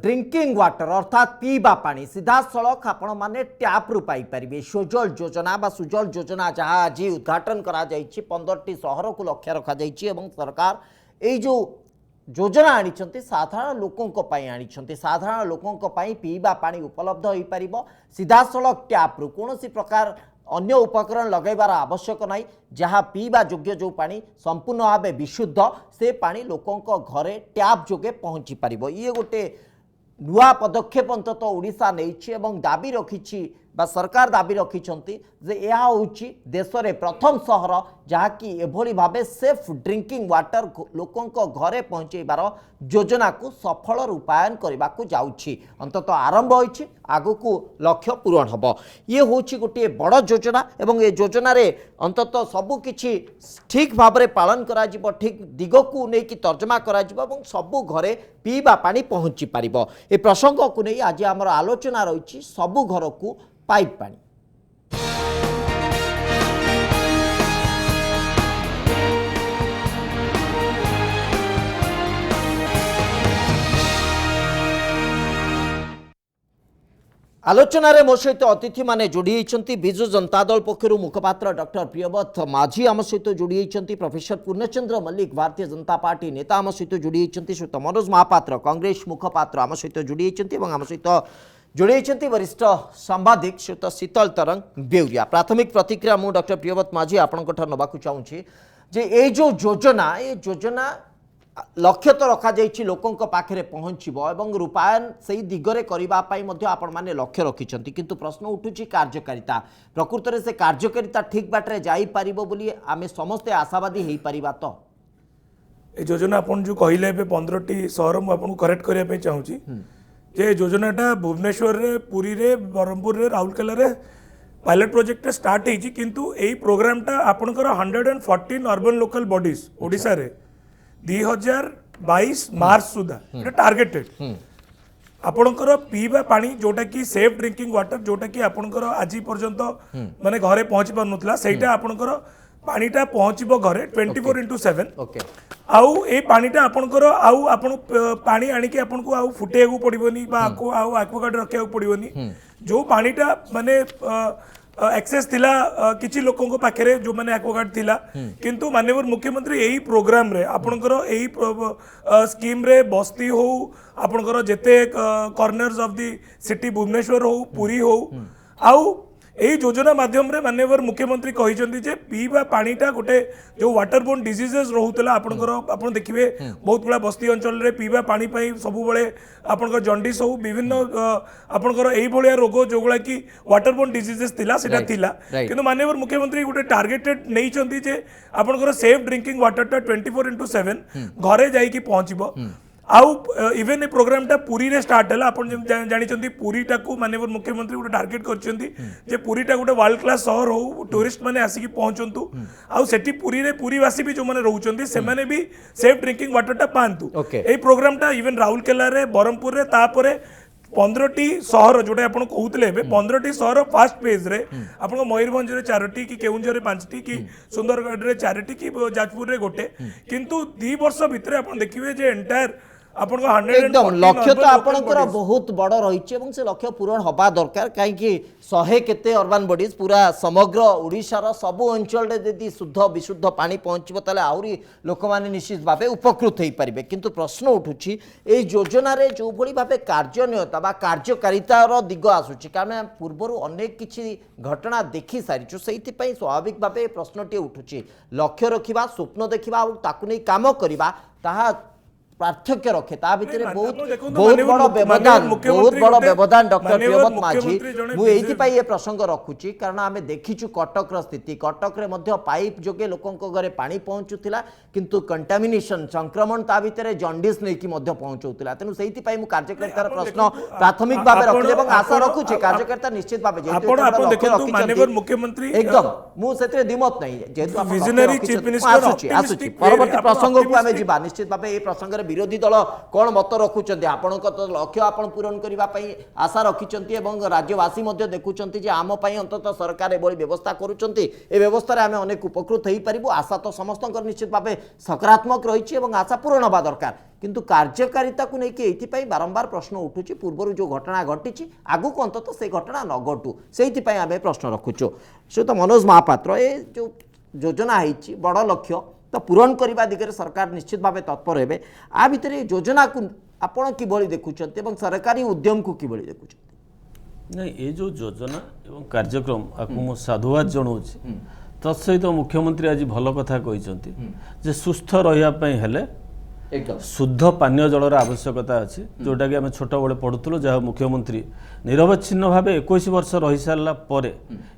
Drinking water अर्थात पीवा पानी सीधा सड़क आपण मैंने टैप रु पाइपर सुजल योजना बा सुजल योजना जहाँ आज उद्घाटन करा 15टी सहर को लक्ष्य रखा सरकार ये जो योजना आनी साधारण लोकों आनी साधारण लोकों पीवा पानी उपलब्ध हो पार सीधा सड़क टैप रु कौन प्रकार अन्य उपकरण लगेबार आवश्यक नहीं जहाँ पीवा योग्य जो पानी संपूर्ण भाव विशुद्ध से पानी लोकों घरे टैप जोगे पहुँची पार ये गोटे नुआ पदक्षेप अंतत ओडिशा नहीं दाबी रखी सरकार दाबी रखिंट यह होची देश में प्रथम सहर जहाँकि एभली भावे सेफ ड्रिंकिंग वाटर लोकों घरे पहुँचेबार योजना को सफल रूपायन करने को जाऊँगी अंतत आरंभ होइछि आगु को लक्ष्य पूरण हम ये होची गोटे बड़ योजना एवं ये योजना रे अंतत सबु किछि ठीक भाव में पालन करा जिवो ठीक दिग को लेकिन तर्जमा करा जिवो एवं सबु घरे पीवा पानी पहुँची पारिबो ए प्रसंग को नहीं आज आमर आलोचना रही सबु घर को पाइप पानी आलोचना रे मो सहित अतिथि माने जोड़ी होती विजु जनता दल पक्षर मुखपात्र डॉक्टर प्रियव्रत माझी आम सहित जोड़ी होती प्रोफेसर पूर्णचंद्र मल्लिक भारतीय जनता पार्टी नेता आम सहित जोड़ी होती श्रीयुत मनोज महापात्र कांग्रेस मुखपात्र आम सहित जोड़ी होती आम सहित जोड़ी होती वरिष्ठ सांबादिक श्रीयुत शीतल तरंग बेउरिया प्राथमिक प्रतिक्रिया मु डॉक्टर प्रियव्रत माझी आपंक नवाक चाहूँगी जे ये जो योजना लक्ष्य तो रखा जाइए लोकों पाखे पहुँचब एवं रूपायन से दिगरे करने आपण मैंने लक्ष्य रखिंट किंतु प्रश्न उठुची कार्यकारिता प्रकृत में से कार्यकारिता ठीक बाटे जापर बोली आम समस्ते आशावादी हो पार तो योजना आपन जो कहले 15टी सहर मुझे करेक्ट करने चाहूँगी जे योजनाटा भुवनेश्वर रे पुरी रे ब्रह्मपुर रे राउरकेला रे पायलट प्रोजेक्ट स्टार्ट होती किंतु यही प्रोग्रामटा आपनकर 114 अर्बन लोकल बॉडीज ओडिशा रे 2022 मार्च सुधा टार्गेटेड आपणकर पीवा पानी जोटा कि सेफ ड्रिंकिंग वाटर जोटा कि आपणकर आज पर्यंत माने घरे पहुंची पार नथला सेटा आपणकर पानीटा पहुंचबो घरे 24/7 आउ ए पानीटा आपणकर आउ आपण पानी आनी कि आपन को आउ फुटे को पड़िबोनी बा आको आउ एक्वागार्ड रखिया को पड़िबोनी जो पानीटा माने एक्सेस थिला किछि लोकों को पाखरे जो माने एक्वागार्ड थिला किंतु माननीय मुख्यमंत्री यही प्रोग्राम रे आपनकर यही स्कीम रे बस्ती हो आपनकर जेते corners of the city Bhubaneswar हो पुरी हो आउ यही योजना माध्यम रे माननीय मुख्यमंत्री कहिसंती जे पीवा पानीटा गोटे जो वाटरबोर्न डिजीजेस रहुतला आपनकर आपन देखिबे बहुत बड़ा बस्ती अंचल रे पीवा पानी पई सबु बळे आपनकर जॉन्डिस हो विभिन्न आपनकर एही भलिया रोग जोगुला कि वाटरबोर्न डिजीजेस थिला सेटा थिला किंतु माननीय मुख्यमंत्री गोटे टार्गेटेड नै चंती जे आपनकर सेफ ड्रिंकिंग वाटरटा 24/7 घरे जाई कि पहुंचबो आउ इवेन ए प्रोग्रामटा पुरी रे स्टार्ट है आप जानी पुरीटा को माननीय मुख्यमंत्री गोटे टार्गेट कर पुरीटा गोटे वर्ल्ड क्लास सहर हो टूरिस्ट मैंने आसिक पहुंचतु आउ सेठी पुरी रे पुरीवासी भी जो मैंने रोचंती से माने भी सेफ ड्रिंकिंग वाटरटा पांतु ए प्रोग्रामटा इवेन राउरकेला रे ब्रह्मपुर रे तापरे 15टी सहर जोटा आप कहते 15टी सहर फास्ट पेज रे आप मयूरभंज रे 4टी कि केउंझर रे 5टी कि सुंदरगढ़ रे 4टी कि जाजपुर रे गोटे किंतु 2 वर्ष भितर आप देखिए जे एंटायर एकदम लक्ष्य तो आपनकर बहुत बड़ रही से लक्ष्य पूरण हवा दरकार कहीं 100 केते अर्बान बॉडीज पूरा समग्र ओडिशार सबु अंचल यदि शुद्ध विशुद्ध पानी पहुँचब ताले आउरी लोक माने निश्चित भाव उपकृत हो पारे किंतु प्रश्न उठुची ए योजना रे जो भली भाव कार्यनियता बा कार्यकारितार दिग आसुची कारण पूर्वर अनेक किछि घटना देखि सारिछु सेहिति पई स्वाभाविक भाव प्रश्नटी उठुची लक्ष्य रखिबा स्वप्न देखिबा और ताकु नै काम करिबा ताहा पार्थक्य रखे भितर बहुत बड़ व्यवधान डॉक्टर प्रियव्रत माझी मुझे ये प्रसंग रखुची कारण आम देखीचु कटक स्थिति कटक रे पाइप जोगे लोकों घरे पानी पहुँचुला किंतु कंटामिनेशन संक्रमण ता भितर जॉन्डिस नहीं पहुँचुला तेणु से कार्यकर्तार प्रश्न प्राथमिक भाव रखिले आशा रखुची कार्यकर्ता निश्चित भाव मुख्यमंत्री एकदम मुझे दिमत नहीं जेहेतु परवर्ती प्रसंग को आम जा निश्चित भाव ये प्रसंग विरोधी दल कौन मत रखुंट आपण तो लक्ष्य आपण पूरण करने आशा रखिंट राज्यवासी देखुं आम अंततः सरकार एभली व्यवस्था करुँच ए व्यवस्था आम अनेक उपकृत हो पारू आशा तो समस्त निश्चित भाव सकारात्मक रही आशा पूरण हवा दरकार किंतु कार्यकारिता को लेकिन बारंबार प्रश्न उठुची पूर्व जो घटना घटी आगु को अंततः से घटना न घटू से आम प्रश्न रखुचु श्रीयुत मनोज महापात्र ये जो योजना है बड़ लक्ष्य तो पूरण करने दिगरे सरकार निश्चित भाव तत्पर हे आ भितर योजना को आपण किभली देखुंत सरकारी उद्यम को किभली देखुंत नहीं ये जो योजना एवं कार्यक्रम आपको मु साधुवाद जनाऊँगी तत्सहित मुख्यमंत्री आज भल कथा कहते सुस्थ रहा एकदम शुद्ध पानीय जलर आवश्यकता अच्छी जोटा कि आम छोट बड़े पढ़ुलु जहाँ मुख्यमंत्री निरवच्छिन्न भाव 21 वर्ष रही सारा पर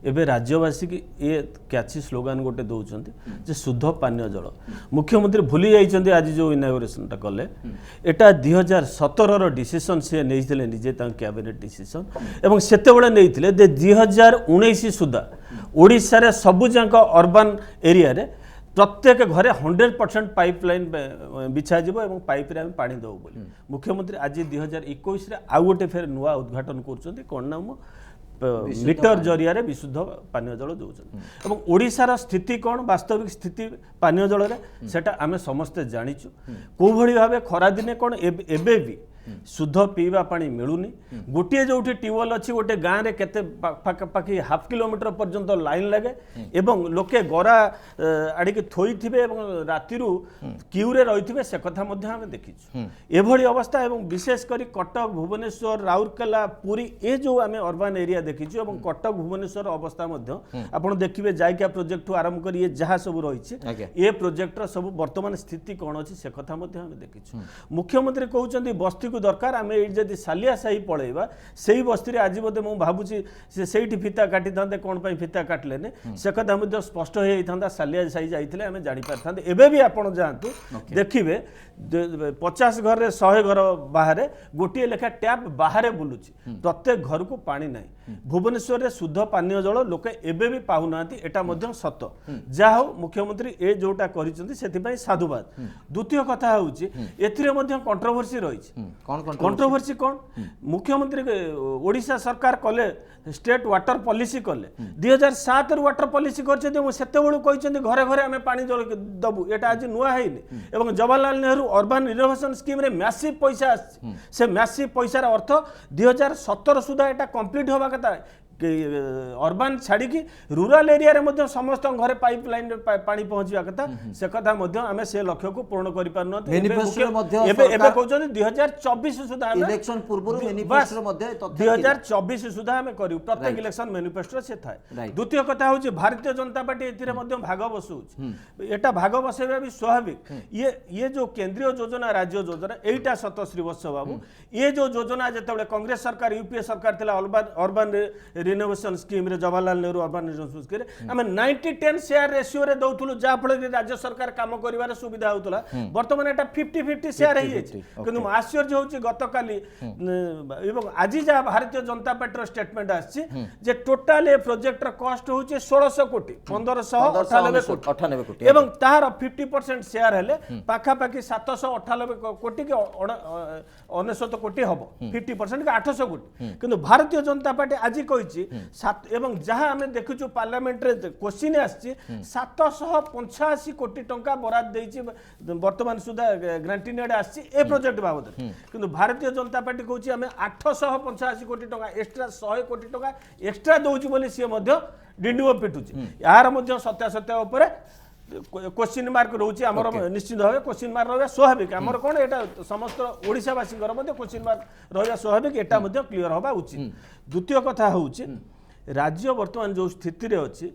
एवं राज्यवासी की ये कैची स्लोगान गोटे दौरान जे शुद्ध पानीय जल मुख्यमंत्री भूली जाइए आज जो इनागोरेशन कले एटा 2017 डिसीजन सी नहीं निजे कैबिनेट डिसीजन एवं सेतेबेले नहीं 2019 सुधा ओडिशा रे सबुजाक अर्बन एरिया रे प्रत्येक घरे 100% पाइपलाइन बिछा जीव एवं पाइप रे पानी देव बोली मुख्यमंत्री आज 2021 आउ गोटे फेर नुआ उद्घाटन कर कौन नाम मीटर जरिया रे विशुद्ध पानीय जल दौरान एवं ओडिशार स्थिति कौन वास्तविक स्थिति पानीय जल सेटा आमे समस्ते जानिचु को भली भाबे खरा दिने कौन एबे भी शुद्ध पीवा पानी मिलूनी गोटे जो ट्यूबवेल अच्छी गोटे गाँव में केते पाखी हाफ किलोमीटर पर्यंत लाइन लगे एवं लोके गरा आड़िकी थोई थे राति क्यूरे रही से कथा आम देखीचु एभली अवस्था एवं विशेषकर कटक भुवनेश्वर राउरकेला पुरी ए जो आम अर्बान एरिया देखीचु एवं कटक भुवनेश्वर अवस्था आप देखिए जायका प्रोजेक्ट आरंभ कर जहाँ सब रही ए प्रोजेक्टर सब वर्तमान स्थिति कौन अच्छी से कथा आम देखीचु मुख्यमंत्री कहते बस्ती को दरकार आम ये सालिया साही पलैबा से बस्ती आज बोधे मुझे भावुची से फिता काटी था कौन फिता काटले से कथा स्पष्ट हो जाता सालिया साही जाइए आम जापर था एवं भी आप जातु देखिए 50 घर 100 घर बाहर गोटे लेखा टैप बाहर बुलूची प्रत्येक घर को पानी ना भुवनेश्वर में शुद्ध पानीय जल लोके एबे भी पाऊना एटा सत जहा हो मुख्यमंत्री ए जोटा कर साधुवाद द्वितीय कथा हूँ कंट्रोवर्सी रही कंट्रोवर्सी कौन मुख्यमंत्री ओडिशा सरकार कले स्टेट वाटर पॉलिसी कले 2007 वाटर पॉलिसी करते घरे घरे आम पानी दबू एटा आज नुआ है एवं Jawaharlal Nehru urban renovation scheme रे मैसिव पैसा से मैसिव पैसार अर्थ 2017 सुधा एटा कंप्लीट होगा कथा अर्बान छाड़ी रूराल एरिया रे समस्त घरे पाइपलाइन पानी पहुंचा कथा से कथा आम से लक्ष्य को पूर्ण कर पारन 2024 सुधा इलेक्शन पूर्व 2024 सुधा आम करू प्रत्येक इलेक्शन मैनिफेस्टो से थाए द्वितीय कथा हूँ भारतीय जनता पार्टी ए भाग बसौ एटा भाग बसैबा भी स्वाभाविक ये जो केंद्रीय योजना राज्य योजना एटा सत श्री वत्स बाबू ये जो योजना जो कांग्रेस सरकार यूपीए सरकार अर्बान रिनोवेशन स्कीम रे Jawaharlal Nehru urban renovation scheme आम 90-10 शेयर रेशियो रे दौथुलु जा फल राज्य सरकार काम करिवार सुविधा होतला वर्तमान एटा 50-50 शेयर है किंतु आश्चर्य होची गतकाली एवं आज जा भारतीय जनता पार्टी स्टेटमेंट आछि जे total A project raw cost होची 1600 कोटी 1598 कोटी एवं तार 50% शेयर हेले पाखा पाखी 798 कोटी के 99 कोटी हबो 50% के 800 कोटी किंतु भारतीय जनता पार्टी आज कहिछि एवं जहाँ आम देखु पार्लियामेंट रे क्वेश्चन आसी 785 कोटी टंका बराद देछि वर्तमान सुधा ग्रांटिनेड आसी ए प्रोजेक्ट बाबद किंतु भारतीय जनता पार्टी कहछि आम 885 कोटी टंका एक्स्ट्रा 100 कोटी टंका एक्स्ट्रा दउछि बोली सी मध्य डिंडुओ पिटुछि यार मध्य सत्यासत्य ऊपर क्वेश्चन मार्क रोचे आमर निश्चित भाव क्वेश्चन मार्क रहा स्वाभाविक आमर कौन एटा समस्त ओडिशावासी क्वेश्चन मार्क रहा स्वाभाविक एटा क्लीयर हवा उचित द्वितीय कथा हूँ राज्य वर्तमान जो स्थिति रे अच्छी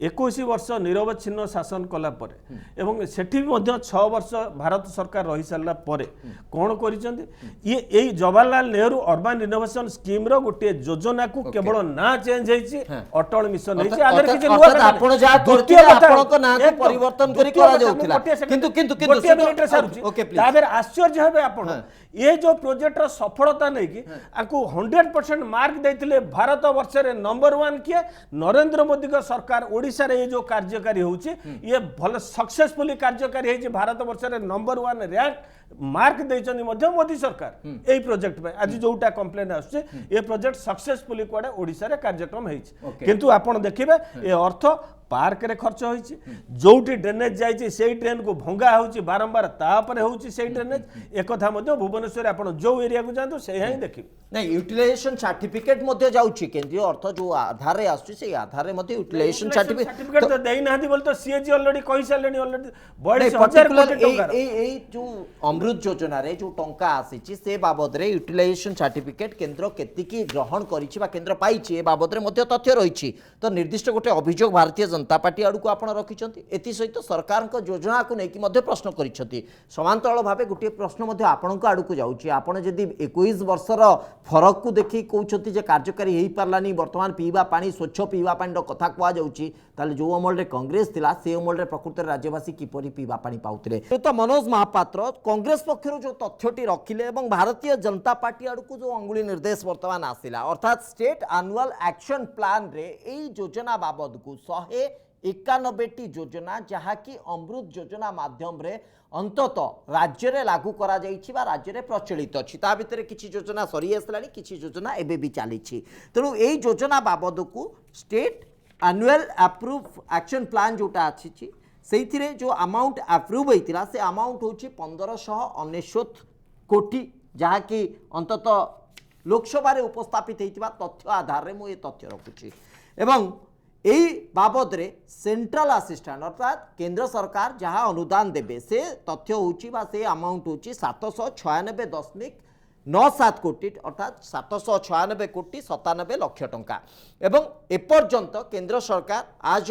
21 वर्ष निरवच्छिन्न शासन कला परे एवं सेठी भी 6 वर्ष भारत सरकार रही सारा परे कौन कर Jawaharlal Nehru urban renovation scheme रो गोटे योजना को केवल ना चेंज होइछि अटल मिशन होइछि आदर किछि नुवा आपण जा द्वितीय आपनको ना को परिवर्तन करी करा जाउथिला किंतु ताबेर आश्चर्य हेबे आपण ये जो प्रोजेक्ट रो सफलता नहीं कि आकु 100% मार्क देथिले भारत वर्ष रे नंबर 1 किए नरेंद्र मोदी का सरकार ओडिशा रे ये जो कार्यकारी होउछि ये भल सक्सेसफुली कार्यकारी है भारत वर्ष रे नंबर 1 रैंक मार्क देइछन्ती मध्य मोदी सरकार एई प्रोजेक्ट पे आज जोटा कंप्लेन आछे ए प्रोजेक्ट सक्सेसफुली कोडे ओडिसा रे कार्यक्रम हेछि किंतु आपण देखिबे ए अर्थ पार्क रे खर्च होइछि जोटी ड्रेनेज जाइछि सेई ड्रेन को भंगा होउछि बारंबार तापर होउछि सेई ड्रेनेज एक कथा मध्य भुवनेश्वर आपण जो एरिया को जांतु से ही देखिबे नहीं यूटिलाइजेशन सर्टिफिकेट मध्य जाउछि केंद्रीय अर्थ जो आधार रे आसुछि से आधार रे मध्य यूटिलाइजेशन सर्टिफिकेट तो देई नाहि बोल तो सीएजी ऑलरेडी कहि सालेनी ऑलरेडी बड़ी पर्टिकुलर ए जो अमृत योजना रे जो टंका आसीछि से बाबद रे यूटिलाइजेशन सर्टिफिकेट केंद्र केतिकी ग्रहण करिछि बा केंद्र पाइछि ए बाबद रे मध्य तथ्य रहिछि तो निर्दिष्ट गोटे अभियोग भारतीय जनता पार्टी आड़ को आपण रखिछंती एति सहित सरकार को योजना को लेकिन मध्य प्रश्न करिछंती समांतराल भाबे गोटे प्रश्न मध्य आपण को आड़ को जाउछि आपण जदि 21 वर्षर फरक को देखि कहउछंती जे कार्यकारी हेई पारलानी वर्तमान पीवा पानी स्वच्छ पीवा पानी कथा कुआ जाउछि ताले जो अमल रे कांग्रेस थिला से अमल रे प्रकृत राज्यवासी किपरि पीवा पानी पाउथिले तो मनोज महापात्र कांग्रेस पक्षर जो तथ्यटी रखिले एवं भारतीय जनता पार्टी आड़ को जो अंगुली निर्देश वर्तमान आसिला अर्थात स्टेट एनुअल एक्शन प्लान रे एई योजना बाबद को 191टी योजना जहाँकि अमृत योजना माध्यम रे अंतत राज्य रे लागू करा जाइछि बा राज्य रे प्रचलित अछि ता भितरे किछि योजना सरी आसलानी किछि योजना एबे भी चलीछि तेणु एई योजना बाबद को state annual approve action plan जोटा अछि सेइथिरे जो अमाउंट अप्रूव होइतिला से अमाउंट होछि 1599 कोटी जहाँकि अंतत लोकसभा रे उपस्थापित होइतिबा तथ्य आधार रे मु ए तथ्य रखुछि एवं यही बाबद रे सेंट्रल असिस्टेंट अर्थात केंद्र सरकार जहाँ अनुदान देबे से तथ्य होची बा से अमाउंट होची 796.97 कोटी अर्थात 796 कोटी 97 लाख टंका एवं एपर्यंत केंद्र सरकार आज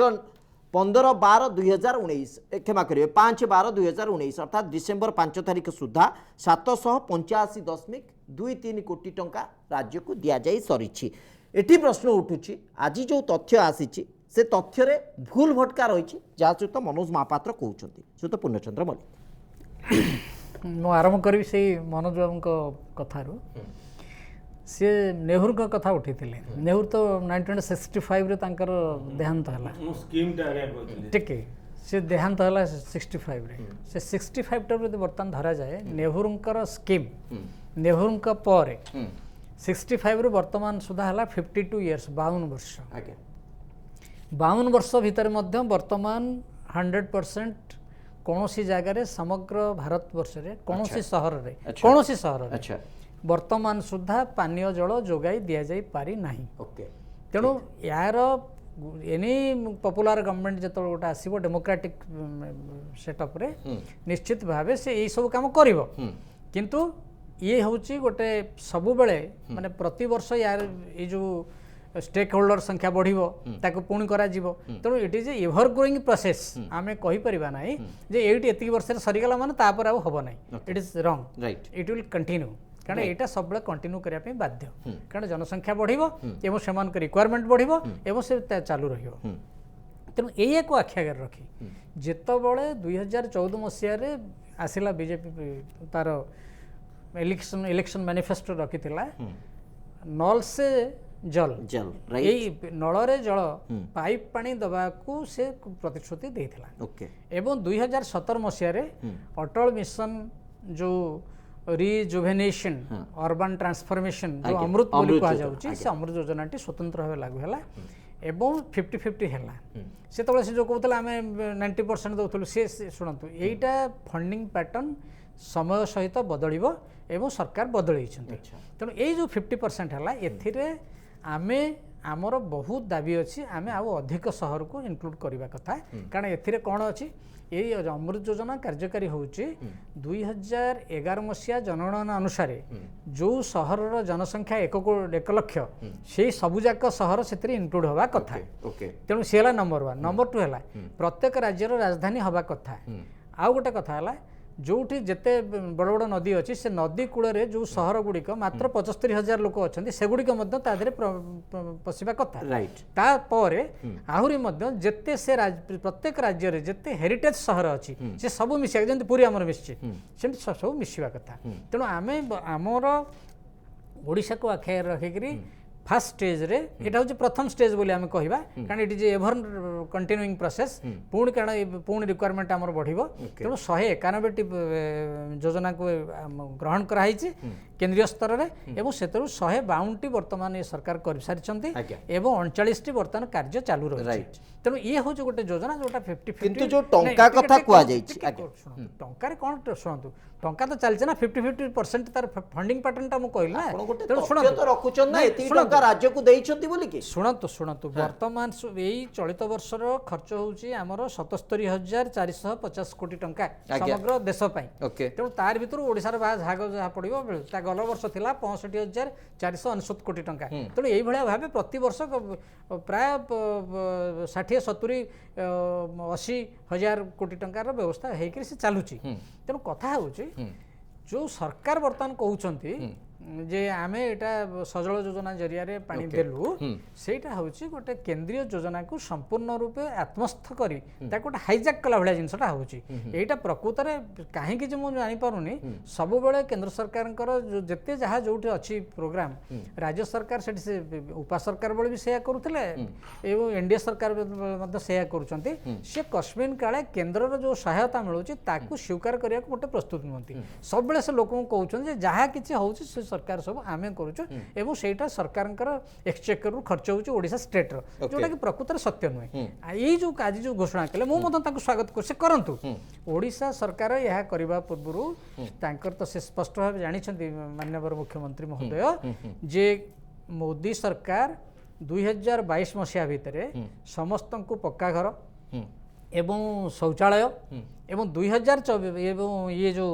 15/12/2019 क्षमा करिए 5/12/2019 अर्थात डिसेम्बर 5 तारिख सुधा 785.23 कोटी टंका राज्य को दिया जाई सरीछि एटी प्रश्न उठुछि आज जो तथ्य आसीछि से तथ्य रे भूल भटका रही जहाँ सहित मनोज महापात्र कहते सहित पूर्णचंद्र मल्लिक मु आरंभ करी से मनोज बाबू कथारू सी नेहरू का कथा उठी नेहरू तो 1965 रे तांकर देहांत हला ठीक से देहांत हला 65 रे से 65 टा बर्तमान धरा जाए नेहरूंकर स्कीम नेहरूंका पर 65 रु वर्तमान सुधा है 52 इयर्स 52 वर्ष 52 वर्ष भितर मध्य वर्तमान 100% कौन सी जगह समग्र भारत वर्ष रे कौन सी सहर रे कौन सी सहर रे वर्तमान सुधा पानीय जल जोगाई दिया जाई पारी नहीं तेणु यार एनी पॉपुलर गवर्नमेंट जो गोटे आसो डेमोक्रेटिक सेटअप रे निश्चित भावे से यही सब काम करिवो किंतु ये हूँ गोटे सबु बेले माने प्रति वर्ष यार ये जो स्टेक होल्डर संख्या बढ़िबो ताको पुणी करा जीवो तेणु it is ever growing process आमे कहि परिबा नाही जे एटी एति वर्ष सरीगला माने तापर आ हबो नाही it is wrong right it will continue कारण एटा सब बेले कंटिन्यू करिया पे बाध्य कारण जनसंख्या बढ़िबो एवं समान रिक्वायरमेंट बढ़िबो एवं से चालू रहिबो तेणु एई को आख्यागर रखी जेतबळे 2014 मसिया रे आसिला बीजेपी तार इलेक्शन मैनिफेस्टो रखी नल से जल यही नल रे जल पाइप पानी दबा को से प्रतिश्रुति देथिला एवं 2017 मसिया रे अटल मिशन जो रिजुवेनेशन अर्बन ट्रांसफॉर्मेशन जो अमृत बोली कहा जाउची से अमृत योजना टी स्वतंत्र भाव लागू हैला एवं 50-50 हैला से तबले से जो कहतला हमें 90% दउथलु से सुनंतु एईटा फंडिंग पैटर्न समय सहित बदलिबो एवं सरकार बदलई तेणु ये जो 50% है एथिरे आमे आमर बहुत दाबी अच्छी आमे आउ अधिक सहर को इनक्लूड करने कथा कारण एथिरे कौन अच्छी ये अमृत योजना कार्यकारी होची 2011 मसीहा जनगणना अनुसार जो सहर जनसंख्या 1 लाख से सबुजाक सहर से इनक्लूड हवा कथा तेणु सी है नंबर 1 नंबर 2 है प्रत्येक राज्यर राजधानी हवा कथा आउ गोटे कथा है जोठी जिते बड़ बड़ नदी अच्छी से नदी कूल जो सहर गुड़िक मात्र 75,000 लोक अच्छा से गुड़िक पशिबा कथा तापर आहरी जिते से प्रत्येक राज्य में जिते हेरिटेज सहर अच्छी से सब मिसा जमी पूरी आमर मिसी सब मिसवा कथा तेणु आम आमर ओडिशा को आख्या रखिकी फास्ट स्टेज रे एटा हूँ प्रथम स्टेज बोली आम कहवा कारण ये एभर कंटिन्यूइंग प्रोसेस पुणी कारण पुणी रिक्वायरमेंट आमर बढ़िबो तेणु 191टी योजना को ग्रहण कराई केंद्रीय स्तर में एवं से 152टी वर्तमान ये सरकार कर सारी एवं 39टी वर्तमान कार्य चालू रही तेणु ये हूँ गोटे योजना जोटा 50-50 किंतु जो टंका कथा कुआ जाइछि टंकार कौन शुणु टंका तो चलছে ना 50-50% तार फंडिंग पैटर्न टा मु कहली ना तेणु शुणु तो रखुचन ना एति टंका राज्य को देइछंती बोली कि शुणु वर्तमान यही चलित वर्षर खर्च होउची हमर 77,450 कोटी टंका समग्र देश पई तेणु तार भितर ओडिसा भाग जहाँ पड़ो गल वर्ष थिला 65,469 कोटी टंका तेणु यही भाया भाव प्रति वर्ष प्राय 60-70-80 हजार कोटी टंकार व्यवस्था होकर से चलुची तेणु कथा हूँ जो सरकार बर्तमान कहते जे आमे एटा सजल योजना जरिया रे पानी देलु सेटा होची गोटे केंद्रीय योजना को संपूर्ण रूपे आत्मस्थ करी ताको गोटे हाइजैक कला भलिया जिनसटा होची एटा प्रकृत रे काहे कि जे मु जानि पारुनी सब बेले केंद्र सरकारनकर जते जहा जोठी अछि प्रोग्राम राज्य सरकार सेठी से उपा सरकार बेले भी सेया करूथले एवं एनडीए सरकार मध्ये सेया करूचंती से कस्मिन काले केंद्र रो जो सहायता मिलुची ताकू स्वीकार करिया को गोटे प्रस्तुत नहंती सब बेले से लोकन कहउछन जे जहा किछि होउची से सरकार सब आमे करूछु एवं सेटा सरकारनकर एक्सचेकर रु खर्च होउछु ओडिसा स्टेट रो जोटा कि प्रकृत सत्य नुहे यही जो काज जो घोषणा कले मो मत ताकू स्वागत कर से करंतु ओडिसा सरकार यह करबा पूर्वरु तांकर तो से स्पष्ट भाव जानिछंती माननीय मुख्यमंत्री महोदय जे मोदी सरकार 2022 मसीहा भितरे समस्त को पक्का घर एवं शौचालय एवं 2024 एवं ये जो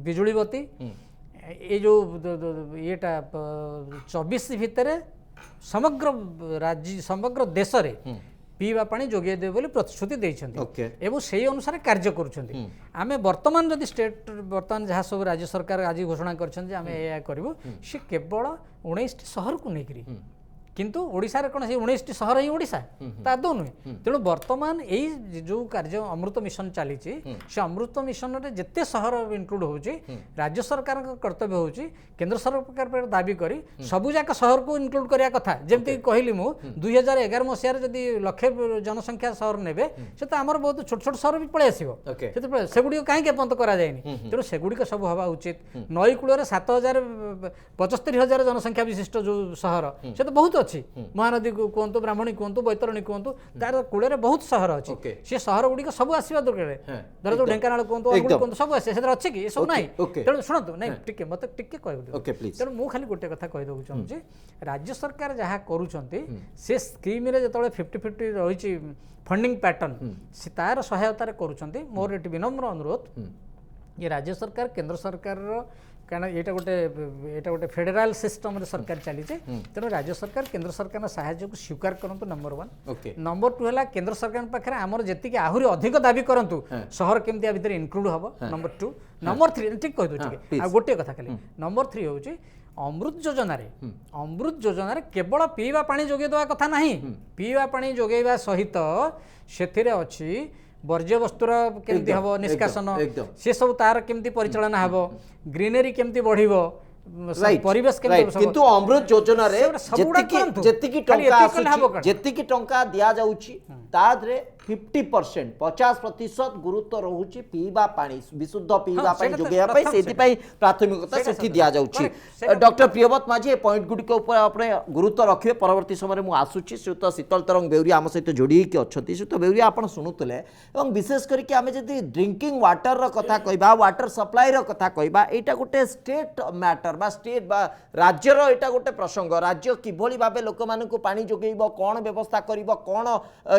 बिजुली बत्ती ये जो येटा 24 भितर समग्र राज्य समग्र देश रे पीवा पानी जोगे दे बोली प्रतिश्रुति देइछन्ती एवं सेही अनुसार कार्य करूछन्ती आमे वर्तमान जदि स्टेट वर्तमान जहाँ सब राज्य सरकार आज घोषणा करछन्ती आमे एया करबो से केवल 19 शहर को नेकरी किंतु ओडिसा रे कोन से 19टी शहर ही ओडिसा ता दो नुहे तेणु वर्तमान यही जो कार्य अमृत मिशन चली से अमृत मिशन रे जिते शहर इनक्लूड होची राज्य सरकार कर्तव्य होची केंद्र सरकार पर दाबी करी सबुजाक शहर को इनक्लूड करिया कथा जेमति कहली मु 2011 मसिया रे जदी लक्ष जनसंख्या शहर नेबे से तो हमर बहुत छोट छोट शहर भी पळे आसीबो सेते सेगुडी काहे के पंत करा जायनी तेणु सेगुडी का सब हवा उचित नई कूल रे 7,000-75,000 जनसंख्या विशिष्ट जो शहर से तो बहुत अच्छी महानदी को कहतु ब्राह्मणी कहतु बैतरणी कहतु तार कूल बहुत शहर अच्छी से शहर गुड़िक सब आसवा दरकार धर जो ढेंकानाल कहतु अनुगुल कहतु सब आसे अच्छे कि सब ना तेणु शुणु ना टिके मत टिके कह तेणु मु खाली गोटे कथा कहीदेव चाहूँगी राज्य सरकार जहाँ करुँच से स्कीम रे जो 50-50 रही फंडिंग पैटर्न से तार सहायतार करुँच मोर ये विनम्र अनुरोध ये राज्य सरकार केंद्र सरकार कारण यहाँ गोटे फेडराल सिस्टम रे सरकार चली तेणु राज्य सरकार केंद्र सरकार साहाय्य को स्वीकार करूँ नंबर 1 नंबर 2 है केंद्र सरकार पाखे आमर जी आहरी अधिक दाबी करूँ शहर केमती भितर इनक्लूड हम नंबर 2 नंबर 3 ठीक कहीदे आ गोटे कथा खाली नंबर 3 हूँ अमृत योजना केवल पीवा पानी जोगे देवा कथा नहीं पीवा पानी जोगेवा सहित से अच्छी वर्ज्य वस्तुर केमती हम निष्कासन से सब तार केमती परिचालना हम ग्रीनरी केमती बढ़िबो परिवेश किंतु अमृत योजना रे जेतिकी टंका दिया जाउची तादरे 50% 50% गुरुत्व रहुची पीवा पानी विशुद्ध पीवा पानी जोगेया पई सेति पई प्राथमिकता सेठी दिया जाउची डॉक्टर प्रियव्रत माझी ए पॉइंट गुडी के ऊपर अपने गुरुत्व रखिए परवर्ती समय मु आसुची सुत शीतल तरंग बेउरिया हम सहित जोड़ी के अछती सुत बेउरिया आपण सुनुतले एवं विशेष करके आमे जदी ड्रिंकिंग वाटर रो कथा कहबा वाटर सप्लाई रो कथा कहबा एटा गोटे स्टेट मैटर बा स्टेट बा राज्य रो एटा गोटे प्रसंग राज्य किभली भाबे लोक मानन को पानी जोगेइबो कोन व्यवस्था करिवो कोन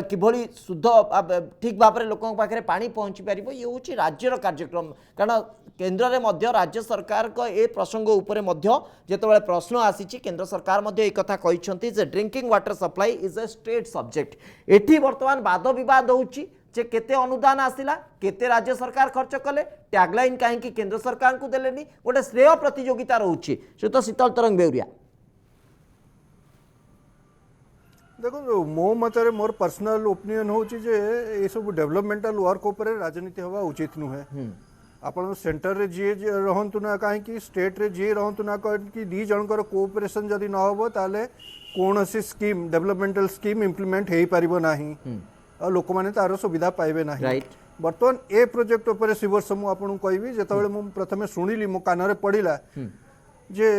किभली शुद्ध ठीक भाव में लोक पाखे पानी पहुँची पार ये हूँ राज्यर कार्यक्रम कारण केन्द्र में मध्य राज्य सरकार को ए प्रसंग उपरे मध्य जेतेबेले प्रश्न आसी केन्द्र सरकार मध्य एक कथा कहिसेंती जे drinking water supply is a state subject एठी वर्तमान वाद विवाद होउची जे केते अनुदान आसिला केते राज्य सरकार खर्च कले टैगलाइन कहीं केन्द्र सरकार को देलेनी गोटे श्रेय प्रतियोगिता रोचे से तो शीतल तरंग बेउरिया देखो मो मତରେ मोर पर्सनल ओपिनियन होची जे ए सब डेवलपमेंटल वर्क ऊपर राजनीति हवा उचित नुहे आपण सेंटर रे जी रहंतु ना कहीं स्टेट रे जी रहंतु ना कहीं दी जनकर कोऑपरेशन जदि न हो ताले कौन सी स्कीम डेवलपमेंटल स्कीम इम्प्लीमेंट हो पारिबो नाही और लोक माने तार सुविधा पाइबे नाही राइट बर्तमान ए प्रोजेक्ट ऊपर सी वर्ष मु आपन कहबी जेतबेले मु प्रथमे सुनिली मो कानरे पड़िला जे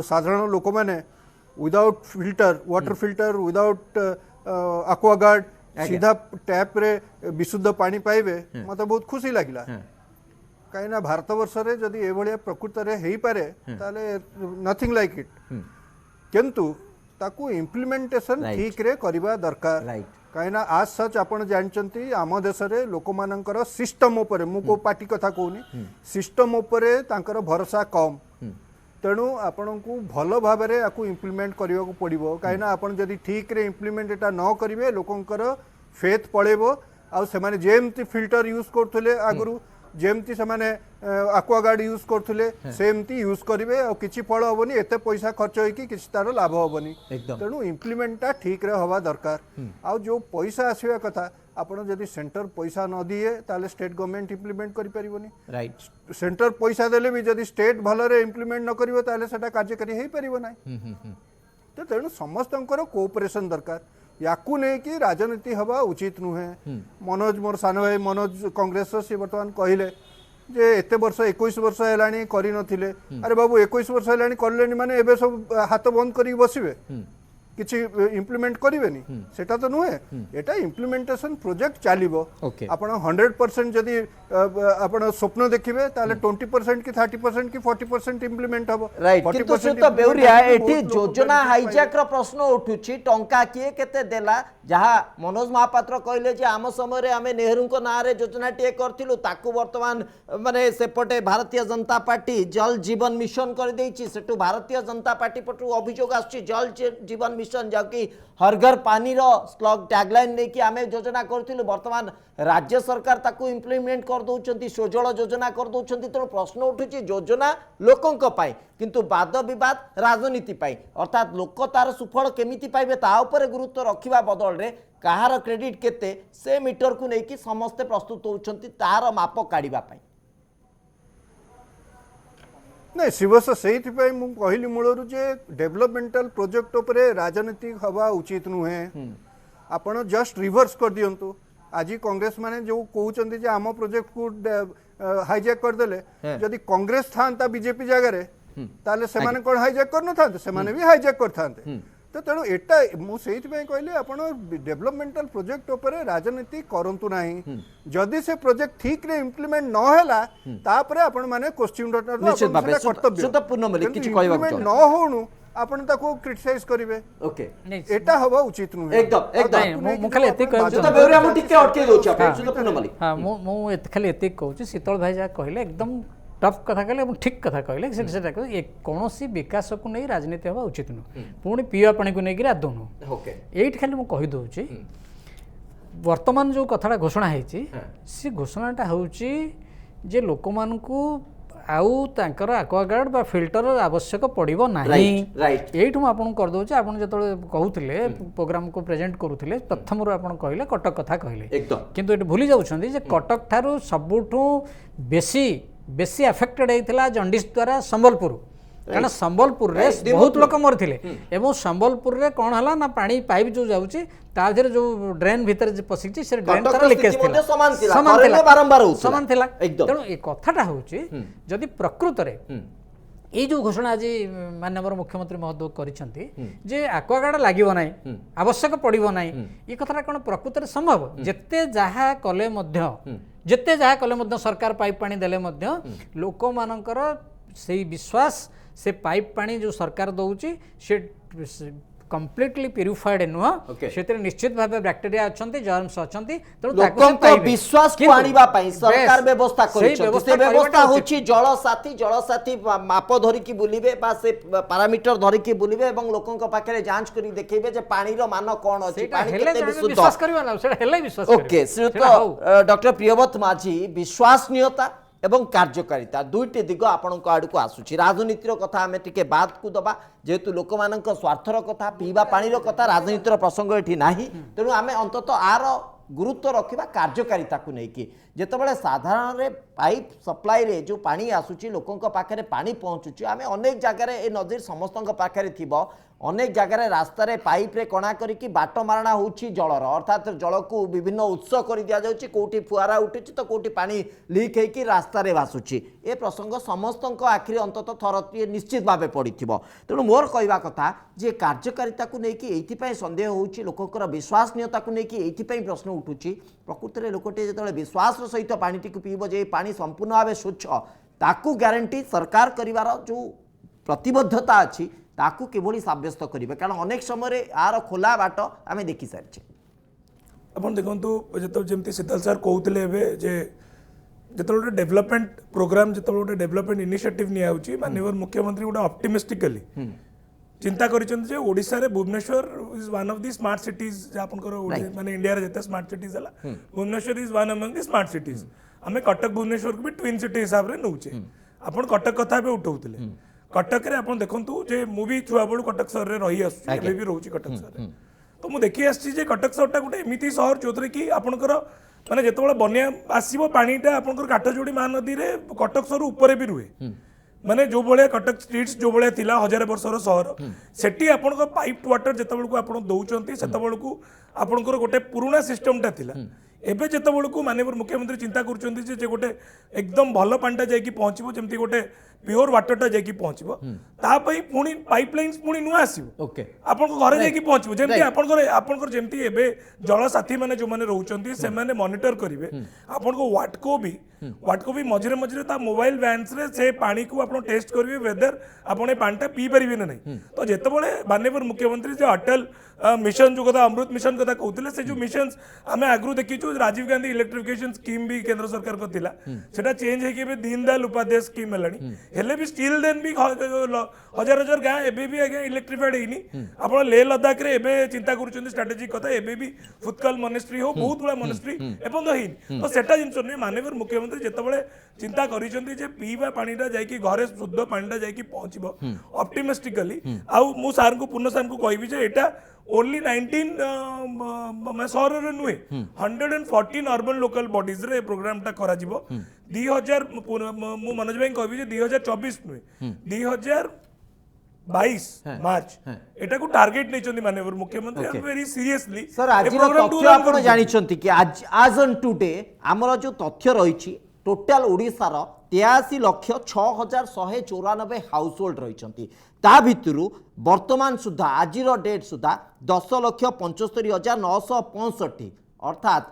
साधारण लोक माने without filter water filter without Aquaguard सीधा टैप रे विशुद्ध पानी पाइबे मते बहुत खुशी लागिला कहीं ना भारत वर्ष रे जदि ए भलिया प्रकृत रे हेई पारे ताले नथिंग लाइक इट किंतु ताकू इम्प्लीमेंटेशन ठीक रे करिबा दरकार राइट कहीं ना आज सच आपण जानचंती आम देश रे लोक मानकर सिस्टम ऊपर मु को पार्टी कथा कहूनी सिस्टम ऊपर तांकर भरोसा कम तेणु आपण को भल भाव में आपको इम्प्लीमेंट करने को पड़ो कहीं आपण जदि ठीक रे इम्प्लीमेंट एटा न करेंगे लोकंकर फेथ पड़ेबो आउ से माने जेमती फिल्टर यूज करथले आगुरु जेमती से माने एक्वागार्ड यूज करथले सेमती यूज करिवे और किछि फल होबनी एते पैसा खर्च होई किछि तार लाभ होबनी तेणु इम्प्लीमेंटटा ठीक रे हवा दरकार आउ जो पैसा आसीबा कथा आपण जदि सेंटर पैसा न दिए ताले स्टेट गवर्नमेंट इम्प्लीमेंट करि परिबोनी राइट सेंटर पैसा देले भी जदि स्टेट भलरे इम्प्लीमेंट न करिवो ताले सेटा कार्यकारी हेई परिबो नाही तो तेणु समस्तंकर कोऑपरेशन दरकार याकू नहीं कि राजनीति हवा उचित नुहे मनोज मोर सान भाई मनोज कांग्रेस सी बर्तमान कहले जे एते वर्ष 21 वर्ष हेलानी करि नथिले अरे बाबू 21 वर्ष हेलानी करलेनी माने एबे सब हाथ बंद करी बसिबे किछि इम्प्लीमेंट करिवेनी सेटा तो नुहे एटा इम्प्लीमेंटेशन प्रोजेक्ट चलिबो आपण 100% जदि आपण स्वप्न देखिबे ताले 20% की 30% की 40% इम्प्लीमेंट हबो राइट किंतु सुत बेउरिया एठी योजना हाईजैक रो प्रश्न उठुची टंका किए केते देला जहा मनोज महापात्र कहले जे आम समय रे आमे नेहरू को ना रे योजना टे करथिलु ताकू वर्तमान माने सेपटे भारतीय जनता पार्टी जल जीवन मिशन कर देछि सेटु भारतीय जनता पार्टी पटु अभियोग आछि जल जीवन मिशन जाकि हर घर पानी रो स्लग टैगलाइन ने कि आमे योजना करथिलु वर्तमान राज्य सरकार ताकू इम्प्लीमेंट कर दउचंती सोजल योजना कर दउचंती तो प्रश्न उठुची योजना लोकंक पाई किंतु वाद विवाद राजनीति पाई अर्थात लोक तार सुफल केमिति पाइबे ता ऊपर गुरुत्व रखिबा बदल रे कहार क्रेडिट केते से मीटर को लेकी समस्ते प्रस्तुत होउचंती तार माप काढिबा पाई नहीं शिवस से कहली मूलर जे डेवलपमेंटल प्रोजेक्ट उपरे राजनीति हवा उचित नुहे आपण जस्ट रिवर्स कर दियंतु आज कांग्रेस माने जो कहउचंती जे आम प्रोजेक्ट को हाईजैक कर देले जदि कांग्रेस थांता बीजेपी जगह रे ताले से माने कोन हाईजैक कर न थांते से माने भी हाईजैक कर थांते तो तेणु एटा मु कहली आपण डेवलपमेंटल प्रोजेक्ट ऊपर राजनीति करंतु नाही जदि से प्रोजेक्ट ठीक रे इम्प्लीमेंट न हैला तापरे आपण माने क्वेश्चन निश्चित भाबे सुतपूर्ण मिले किछि कहबा न होनु आपण ताको क्रिटिसाइज करिवे ओके एटा हवा उचित नु एकदम मु खाली एते कहब सुत बेउरिया मु टिके अटके दोछ आपण सुतपूर्ण मिले हां मु खाली एते कहूची शीतल भाई जा कहले एकदम टफ कथा कहले ठीक कथा कहले से कौन विकास को नहीं राजनीति हवा उचित नुह पुणी पीवा पानी को लेकिन आदौ नुह ये खाली मुझे कहीदे वर्तमान जो कथाटा घोषणा होती सी घोषणाटा हूँ जे लोक मानू आउ तांकर एक्वागार्ड बा फिल्टर आवश्यक पड़ो ना यही आपन करदे आप जो कहते प्रोग्राम को प्रेजेंट करुले प्रथम आप कहले कटक कथा कहले किंतु ये भूली जाउछंदी जे कटक ठारू सबुठू बेसी अफेक्टेड होता जंडिस द्वारा संबलपुर कारण संबलपुर रे बहुत लोक मरथिले एवं संबलपुर रे कौन हला ना पानी पाइप जो जाउची ता भीतर जो ड्रेन भीतर पसिची से ड्रेन तार लीकेज थिला समान थिला तेणु ए कथाटा होची जदि प्रकृत रे ये जो घोषणा आज माननीय मुख्यमंत्री महोदय करिसेंती जे एक्वागार्ड लागिबो नाही आवश्यक पड़िबो नाही ये कथाटा कोन प्रकृत रे संभव जेते जहा कले मध्य जेते जहा कले मध्य सरकार पाइप पानी देले मध्य लोक मानकर से विश्वास से पाइप पानी जो सरकार दउची से कंप्लीटली प्यूरिफाइड नुह से निश्चित भाव बैक्टेरिया अच्छंती जर्म्स अच्छंती लोकंक विश्वास को आनिबा पई सरकार व्यवस्था करिछ से व्यवस्था होची जल साथी माप धरि की बुलिबे बा से पैरामीटर धरि की बुलिबे एवं लोकंक पाखरे जांच करी देखैबे जे पानी रो मान कोन अछि पानी केते विशुद्ध विश्वास करबा ना सेटा हेले विश्वास ओके श्रीयुत डॉक्टर प्रियव्रत माझी विश्वसनीयता एवं कार्यकारिता दुईटी दिग आपण आड़ को आसूची राजनीतिर कथा आम टे बाद को दबा जेहेतु लोक मान स्वार्थर कथा पीवा पानीर कथा राजनीतिर प्रसंग ये ना तेणु आम अंततः आर गुरुत्व रखा कार्यकारिता को लेकिन जितेबाला साधारण पाइप सप्लाई रे जो पानी आसुची लोकंक पाखरे पानी पहुँचुची आम अनेक जगार ए नजर समस्त पाखे थी अनेक जगार रास्तार पाइप रे कणा करी बाट मारणा होची जलर अर्थात जल को विभिन्न उत्स कर दि जाउची कोठी फुआरा उठुची तो कोठी पानी लीक होगी रास्तार भासुची ए प्रसंग समस्त आखिरी अंतत थरती निश्चित भाव पड़ो तेणु मोर कहवा कथा जे कार्यकारिता को लेकिन ये सन्देह होची लोकंर विश्वसनीयता को लेकिन ये प्रश्न उठुची प्रकृत में लोकटे जो विश्वास सहित पानी टी पीब जे पानी संपूर्ण भाव स्वच्छ ताकू ग्यारंटी सरकार करिवार जो प्रतिबद्धता अच्छी ताकू किभली साब्यस्त करेंगे कारण अनेक समय यार खोला बाट आम देखी सारी अपन देखु जो जमी शीतल सर कहते जे जो डेवलपमेंट प्रोग्राम जो डेवलपमेंट इनिशिएटिव नियाउची माननीय मुख्यमंत्री गोटे ऑप्टिमिस्टिकली चिंता करिसेंती ओडिशा रे Bhubaneswar is one of the smart cities आपनकर माने इंडिया रे जते स्मार्ट सिटीज हला Bhubaneswar is one among the smart cities हमें कटक भुवनेश्वर को भी ट्विन सिटी हिसाब रे नउचे आपण कटक कथा भी उठाउतले कटक रे आपण देखंतु जे मूवी छुआ बळू कटक शहर रे रही आसु एबे भी रहउची कटक शहर रे तो मु देखि आछि जे कटक शहरटा गोटे एमिति शहर जोतरे कि आपनकर माने जेतबेला बन्या आसीबो पानीटा आपनकर काठजोड़ी महानदी रे कटक शहर ऊपर भी रुहे माने जो भाया कटक स्ट्रीट्स जो भाया थिला 1000 वर्षर सहर सेठी आपनकर पाइप वाटर जेतबेल को आपण दउचंती सेतबेल को आपनकर गोटे पुराना सिस्टमटा थिला एबे जेतबेल को माननीय मुख्यमंत्री चिंता करचंती जे गोटे एकदम भल पानीटा जाई कि पहुंचबो जेमती गोटे प्योर वाटरटा जाई कि पहुंचबो ता पई पुनी पाइपलाइन्स पुनी नुआ आसीबो ओके आपन घरे जाई कि पहुंचबो जेमती आपन जेमती एबे जल साथी माने जो माने रहउचंती से माने मॉनिटर करिवे आपन को वाटको भी मझिरे मझिरे ता मोबाइल वैन्स रे से पानी को आपन टेस्ट करिवे वेदर आपन ए पानीटा पी परिबे ना नहीं तो जेतबेले माननीय मुख्यमंत्री जे अटल मिशन जो कथा अमृत मिशन कथा कहते से जो मिशन आम आगु देखीचु राजीव गांधी इलेक्ट्रिफिकेशन स्कीम भी केंद्र सरकार को थिला सेटा चेंज है दीनदयाल उपाध्याय स्कीम हेलानी हेले भी स्टिल देन भी हजार हजार गाँ एबे भी आगे इलेक्ट्रिफाइड हेनी आपण लेह लद्दाख रे एबे चिंता करूछन स्ट्रेटेजिक कथा एबे भी फुतकल मॉनेस्ट्री हो बहुत बड़ा मॉनेस्ट्री एपन तो हेनी तो सेटा जिंस नै माननीय मुख्यमंत्री जेतबेले चिंता करिसंती जे पीबा पानीटा जाई कि घरे शुद्ध पानीटा जाई कि पहुंचबो ऑप्टिमिस्टिकली आउ मु सार को पूर्ण सार को कहबी जे एटा ओनली 19 सहर रे नुहे 114 अर्बन लोकल बॉडीज रे प्रोग्राम टा करा जिवो 2000 मु मनोज भाई कहबी जे 2024 नुहे 2022 मार्च एटा को टारगेट नहीं माननीय मुख्यमंत्री वेरी सीरियसली सर आज तथ्य आपण जानिछंती कि आज ऑन टुडे हमर जो तथ्य रहिछि टोटल ओडिसा रो 83,06,194 हाउस होल्ड रही भितर वर्तमान सुधा आज डेट सुधा 10,75,965 अर्थात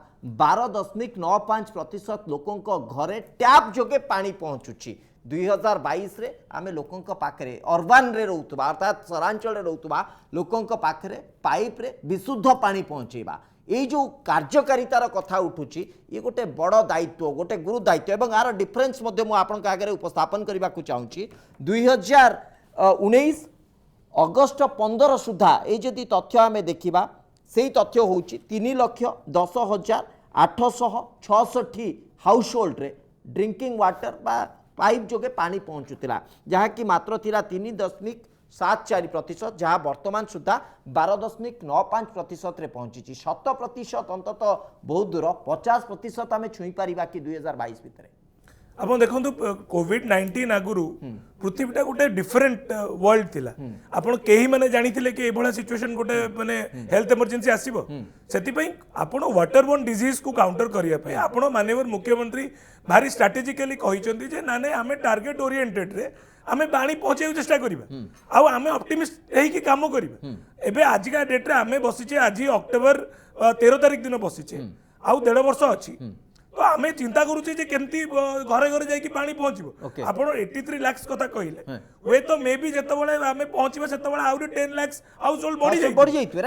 12.95% लोकों घरे टैप जोगे पानी पहुँचुची 2022 रे आमे लोकों पाखरे अर्बान रे रहउतबा अर्थात सहरांचल रे रहउतबा लोकों पाखरे पाइप रे विशुद्ध पानी पहुँचेबा ये जो कार्यकारितार कथा उठुची ये गोटे बड़ दायित्व गोटे गुरु दायित्व एवं यार डिफरेन्स आपन आगे उपस्थापन करने को चाहूँगी 2019 अगस्ट 15 सुधा ये जदि तथ्य आम देखा से तथ्य हूँ 3,10,866 हाउस होल्ड रे ड्रिंकिंग वाटर बा पाइप जोगे पानी पहुँचुला जहाँकि मात्र थिला 3.74% जहाँ वर्तमान सुधा 12.95% रे पहुंची 100% अंतत बहुत दूर 50% आम छुई पारिबा कि 2022 भितर आप देखो कोविड-19 आगुरी पृथ्वीटा गोटे डिफरेंट वर्ल्ड थिला आपण केही माने जानिथिले कि एभला सिचुएशन गोटे माने हेल्थ इमरजेंसी आसीबो सेति आपण वाटर बोर्न डिजीज को काउंटर करिया पे आपण माननीय मुख्यमंत्री भारी स्ट्रेटेजिकली कहिसंती जे नाने आमे टार्गेट ओरिएंटेड रे आमे पानी पहुंचाई चेष्टा करिबा आउ आमे ऑप्टिमिस्ट एही कि काम करिबा एबे आज का डेट रे आमे बसिचे आज अक्टोबर 13 तारिख दिन बसिचे आउ 1.5 वर्ष अछि तो आमे चिंता करूचे जे केमती घरे घरे जाई कि पानी पहुंचबो आपण 83 लाख कथा कहिले वे तो मे बी जेतबेले आमे पहुंचबो सेतबेले आउरी 10 लाख हाउस होल्ड बढ़ी जाई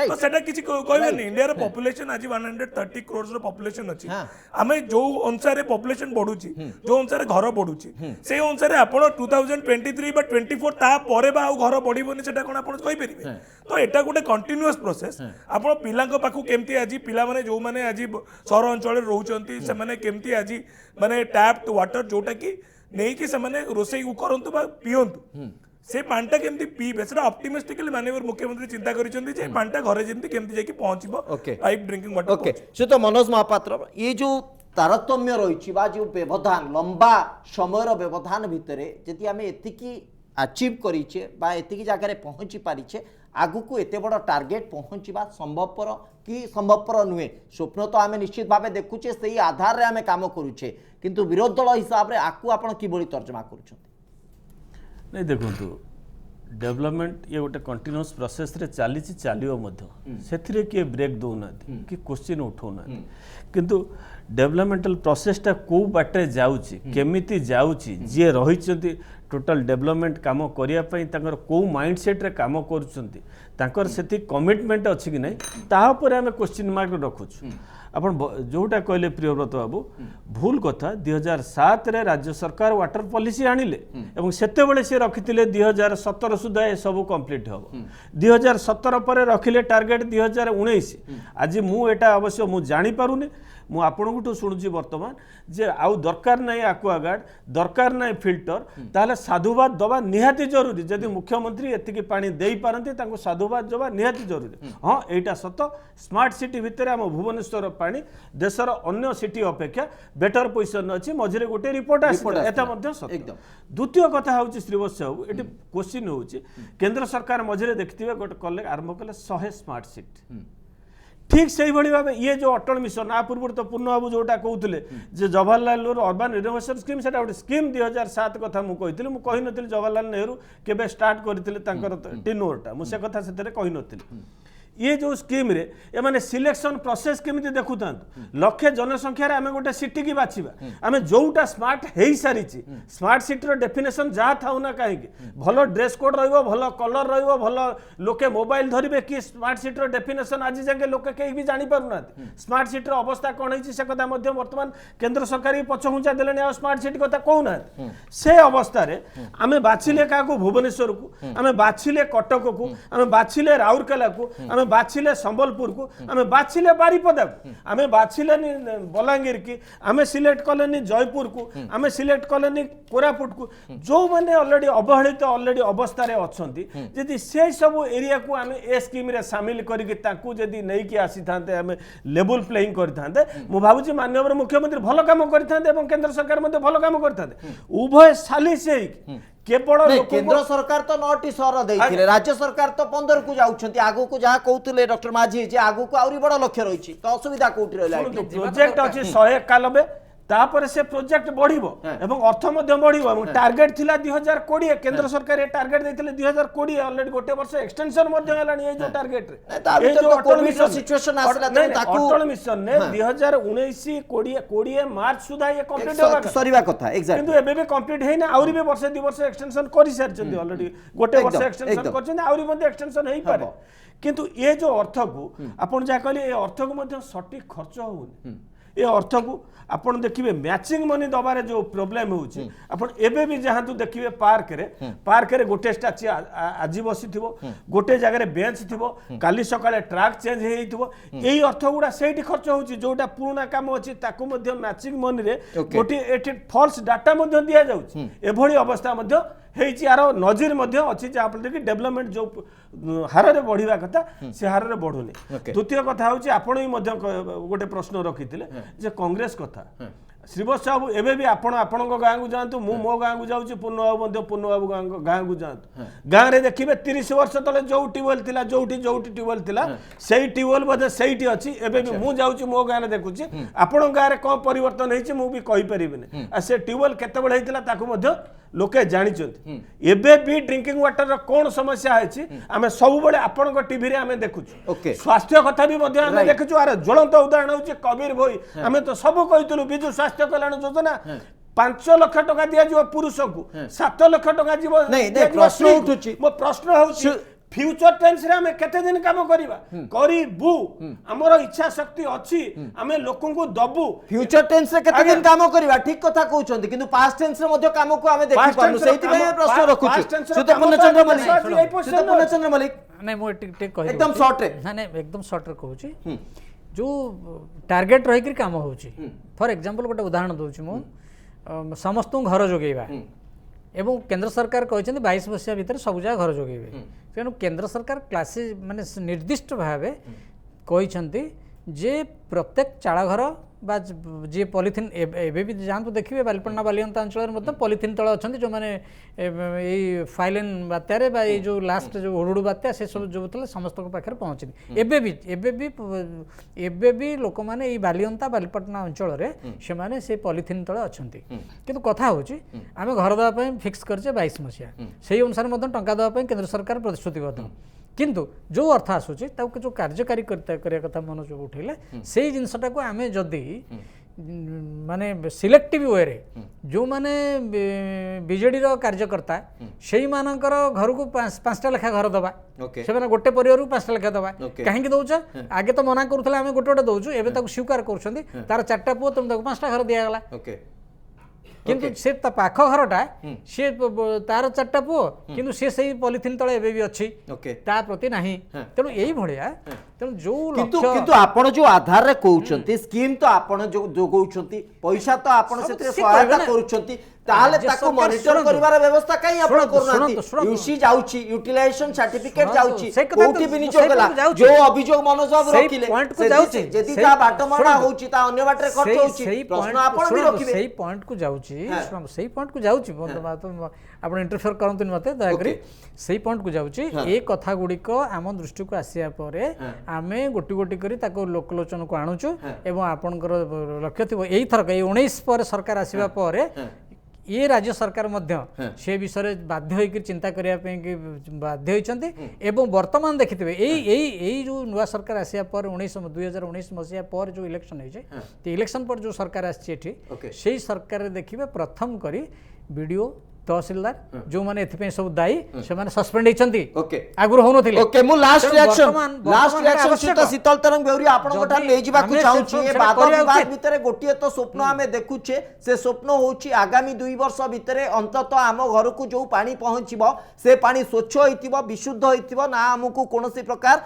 तो सेटा किछि कहबे नै इंडिया रे पॉपुलेशन आज 130 करोड़ रो पॉपुलेशन अछि आमे जो अनुसार पॉपुलेशन बढ़ुची जो अनुसार घर बढ़ुची से अनुसार आपण 2023 बा 24 ता परे बा घर बढ़िबोनी सेटा कोन आपण कहि परिबे तो एटा गोटे कंटीन्यूअस प्रोसेस आपण पिलांको पाखु केमती आज पिला माने जो माने आज सहर अंचल रहउचंती से माने केमती आज माने टैप वाटर जोटा कि नहीं कि से माने रोसई करंतु बा पियंतु से पानीटा केमती पीबे सेटा ऑप्टिमिस्टिकली माननीय मुख्यमंत्री चिंता करिसेंती जे पानीटा घरे जेमती केमती जाकी पहुंचबो Okay. Pipe drinking water okay से तो मनोज महापात्र ये जो तारतम्य रही व्यवधान लंबा समय व्यवधान भितर जदि आम एतिकी अचीव करीचे बा एतिकी जगह पहुँची पारिछे आगु को एते बड़ टार्गेट पहुँचवा संभवपर कि संभवपर नुहे स्वप्न तो आम निश्चित भाव देखुचे से आधार आम काम करुचे किंतु विरोधी दल हिसाब से आपको आपण किभली तर्जमा करुछंती नहीं देखो डेवलपमेंट ये गोटे कंटिन्यूअस प्रोसेस रे चलियो से किए ब्रेक दौना कि क्वेश्चन उठाऊना किंतु डेवलपमेंटल प्रोसेसटा कौ बाटे जाउची केमिति जाउची जे रही टोटल डेवलपमेंट काम करने कौ माइंडसेट रे काम कर कमिटमेंट अच्छी कि नहीं तापर आम क्वेश्चन मार्क रखुचु आपण जोटा कहले प्रियव्रत बाबू भूल कथा 2007 रे राज्य सरकार वाटर पॉलिसी आनिले एवं सेते बेले से रखिथिले 2017 सुधा ए सब कंप्लीट हो 2017 पर रखिले टार्गेट 2019 आज मु एटा अवश्य मु जानि पारुनी मु आपनकु शुणुची वर्तमान जे आउ दरकार नहीं एक्वागार्ड दरकार नहीं फिल्टर ताहले साधुवाद दबा निहाती जरूरी जदि मुख्यमंत्री एतिकी पानी देई पारंती तांको साधुवाद दबा निहाती जरूरी हाँ एटा सत स्मार्ट सिटी भितर आम भुवनेश्वर पानी देशर अन्य सिटी अपेक्षा बेटर पोजिशन अच्छी मझे गोटे रिपोर्ट आसा सत द्वितीय कथा हूँ श्रीवत्स बाबू ये क्वेश्चन हूँ केंद्र सरकार मझे देखिए गोटे कले आरंभ कले 100 स्मार्ट सिटी ठीक से भाव ये जो अटल मिशन आ पूर्व तो पूर्ण बाबू जोटा कहते जे Jawaharlal Nehru urban renovation scheme से गोटे स्कीम 2007 कथा मुझे मुझे जवाहरलाल नेहरू केबे स्टार्ट करते टेनोरटा मुझे कथा से कही ये जो स्कीम रे ए माने सिलेक्शन प्रोसेस केमिति देखु लक्षे जनसंख्या आम गोटे सिटी की बाछिबा आम जोटा स्मार्ट हो सारी स्मार्ट सिटी डेफिनेशन जहाँ था ना कहीं भल ड्रेस कोड रहिबो भल कलर रहिबो भल लोके मोबाइल धरिबे कि स्मार्ट सिटी डेफिनेशन आज जाके लोके कहीं भी जानी पारुना स्मार्ट सिटी अवस्था कौन है से कथा वर्तमान केंद्र सरकार भी पछघुंचा देले आ स्मार्ट सिटी कथा कहूना से अवस्था आम बाछिले क्या भुवनेश्वर को आम बाछिले कटक को आम बाछिले राउरकेला को आम बाछिले संबलपुर को आम बाछिले बारिपदा को आम बाछिले बलांगीर की आम सिलेक्ट कले जयपुर को आम सिलेक्ट कले कोरापुट को जो मैंने ऑलरेडी अवहेलित ऑलरेडी अवस्था अच्छा जदि से सब एरिया को आम ए स्कीम रे सामिल करके नहीं कि आसी था लेवल प्लेइंग करते मु भावुची माननीय मुख्यमंत्री भल काम करते केंद्र सरकार भल काम करते उभय सालिश केवल केंद्र सरकार तो 9टी सहर देइथिले राज्य सरकार तो 15 को जाउछंती आगु को जहां कहउतले डॉक्टर माझी जे आगु को आउरी बड़ लक्ष्य रहिछि तो असुविधा कोठी रहला प्रोजेक्ट अछि 191 तापर से प्रोजेक्ट बढ़िबो एवं अर्थ मध्य बढ़िबो एवं टार्गेट थिला 2020 केंद्र सरकार ए टार्गेट दैथिले 2020 ऑलरेडी गोटे वर्ष एक्सटेंशन मध्य हलानी ए जो टार्गेट रे ए जो अटल मिशन सिचुएशन आसला तो ताकू अटल मिशन ने 2019 20 मार्च सुधा ये कंप्लीट होगा सरीवा कथा एग्जैक्ट किंतु एबे भी कंप्लीट हेना आउरी भी वर्ष 2 वर्ष एक्सटेंशन करि सारछंती ऑलरेडी गोटे वर्ष एक्सटेंशन करछंती आउरी मध्य एक्सटेंशन हेई पारे किंतु ये जो अर्थ को आपण जा कहले ए अर्थ को मध्य सटीक खर्च होउनी ए अर्थ को आपण देखिए मैचिंग मनी दबारे जो प्रॉब्लम होउची आपण एबे भी जहां तू देखिए पार्क रे गोटे स्टैच्यू आज बसी थिबो गोटे जगह रे बेंच थिबो काली सकाळे ट्रैक चेंज हेई थिबो एई अर्थ गुडा सेठी खर्च होउची जोटा पुराना काम अछि ताकू मध्य मैचिंग मनी रे गोटे एटी फॉल्स डाटा मध्य दिया जाउची एभली अवस्था मध्य हेची यार नजर मध्य अछि जे आपण देखि डेवलपमेंट जो हार रे बढ़िबा कथा से हार रे बढ़ुनी द्वितीय कथा होउची आपण ही मध्य गोटे प्रश्न रखिथिले जे कांग्रेस कथा श्रीवत्स बाबू एवं भी आपण गाँव को जातु मु मो गाँव को जाऊँ पूर्ण बाबू गाँव को जातु गाँव में देखिए 30 वर्ष तले जो ट्यूबवेल थिला जो ट्यूबवेल थिला से ट्यूबवेल बोधे से अच्छी एवं भी मुझे जाऊँ मो गाँव में देखुची आपण गाँव में कौन परिवर्तन होती मुझे भी कहीपरि से ट्यूबवेल केतबेले होता लोके जानी एबे भी ड्रिंकिंग वाटर कौन समस्या है आम सब आपण टीवी रे आमे देखुछु स्वास्थ्य कथा भी देखुछु अरे ज्वलंत उदाहरण होची कबीर भोई आमे तो सब कहितलु बिजु स्वास्थ्य कल्याण योजना 5 लाख टका दिया जो पुरुष को 7 लाख टका जीव नहीं प्रश्न उठुची मो प्रश्न होची फ्यूचर टेंस रे हमें केते दिन काम करिबा करिबु हमर इच्छा शक्ति अछि हमें लोकन को दबु फ्यूचर टेंस रे केते दिन काम करिबा ठीक कथा कहउछंती किंतु पास्ट टेंस रे मध्ये काम को हमें देखि पानु सेति पे प्रश्न रखुछु सुतपूर्ण चंद्र मलिक नहीं मो टिक कहि एकदम शॉर्ट रे नहीं एकदम शॉर्ट रे कहउची जो टार्गेट रही काम होउची फॉर एग्जांपल गोटे उदाहरण दउची मो समस्त घर जोगेबा एवं केंद्र सरकार कहते 22 मसीहा भितर सब जगह घर जोगेबे तेणु केंद्र सरकार क्लासी माने निर्दिष्ट भाव कहते जे प्रत्येक चाड़घर बा जी पॉलिथिन एबे भी जातु देखिए बालिपन्ना बालियंता अंचल पॉलिथिन तले अच्छा जो मैंने फाइलेन बात्यारे बा ये जो लास्ट जो हुडुडु बात्या से सब जो होता समस्त पाखे पहुँची एबे भी लोक मैंने ये बालियंता बालिपटना अंचल से माने से पॉलिथिन तले अच्छा किंतु कथा हूँ आम घर देवाई फिक्स करचे 22 मसीहा से अनुसार टंका देवाई केंद्र सरकार प्रतिश्रुतिबद्ध किंतु जो अर्थ आसूची जो कार्यकारी करने कथा मनोज उठेले से जिनसटा को आम जदि माने सिलेक्टिव वे रे जो माने बीजेडी रो कार्यकर्ता से मानकर घर को 5टा लेखा घर दबा से गोटे परिवार को 5टा लेखा दबा कहीं दौच आगे तो मना करूला आम गोटे गोटे दौचु एवं स्वीकार कर तार 4टा पुओ तुम 5टा घर दिगला किंतु से पाख घरटा सी तार 4टा पुओ किंतु सी से पॉलिथिन तले एबे भी अच्छी ता प्रति नाही तेणु यही भलिया तेणु जो किंतु आपण जो आधार रे कहउछंती स्कीम तो आपण जो कहउछंती पैसा तो आपण सेते सहायता करूछंती ताले ताको मॉनिटर करिवार व्यवस्था काई आपण करूनांती यूसी जाउची यूटिलाइजेशन सर्टिफिकेट जाउची कोठी विनियोग गला जो अभियोग मनोज बाबू रखिले से जाउची जदी ता बाटमाणा होउची ता अन्य बाटरे खर्च होउची प्रश्न आपण भी रखिबे सही पॉइंट को जाउची सही पॉइंट को जाउची आपण इंटरफेयर करंतु मते दयाकरी सही पॉइंट को जाउची ए कथा गुडी को आम दृष्टि को आसिया परे आमे गोटी गोटी करी ताको लोकलोचन को आणुचु एवं आपनकर लक्ष्य थिबो एई थरक 19 पर सरकार आसीबा परे ये राज्य सरकार मध्य से विषय बाध्य होकर चिंता करने बाध्य होती एवं वर्तमान देखिए यही जो नुआ सरकार आसिया पर 2019 मसीहा पर जो इलेक्शन होते इलेक्शन पर जो सरकार आसी सरकार देखिए प्रथम करी वीडियो तहसीलदार जो माने एथिपे सब दायी से माने सस्पेंड होइछंती आगुर होनो थिले ओके मु लास्ट रिएक्शन सुता शीतल तरंग बेउरी आपन कोठा ले जिबा को चाहूची ए बाद विवाद भितरे गोटिए तो स्वप्न आमे देखुछे से स्वप्न होउची आगामी 2 वर्ष भितरे अंततः आम घर को जो पानी पहुंचीबो से पानी स्वच्छ होइतिबो विशुद्ध होइतिबो ना हमकु कोनोसी प्रकार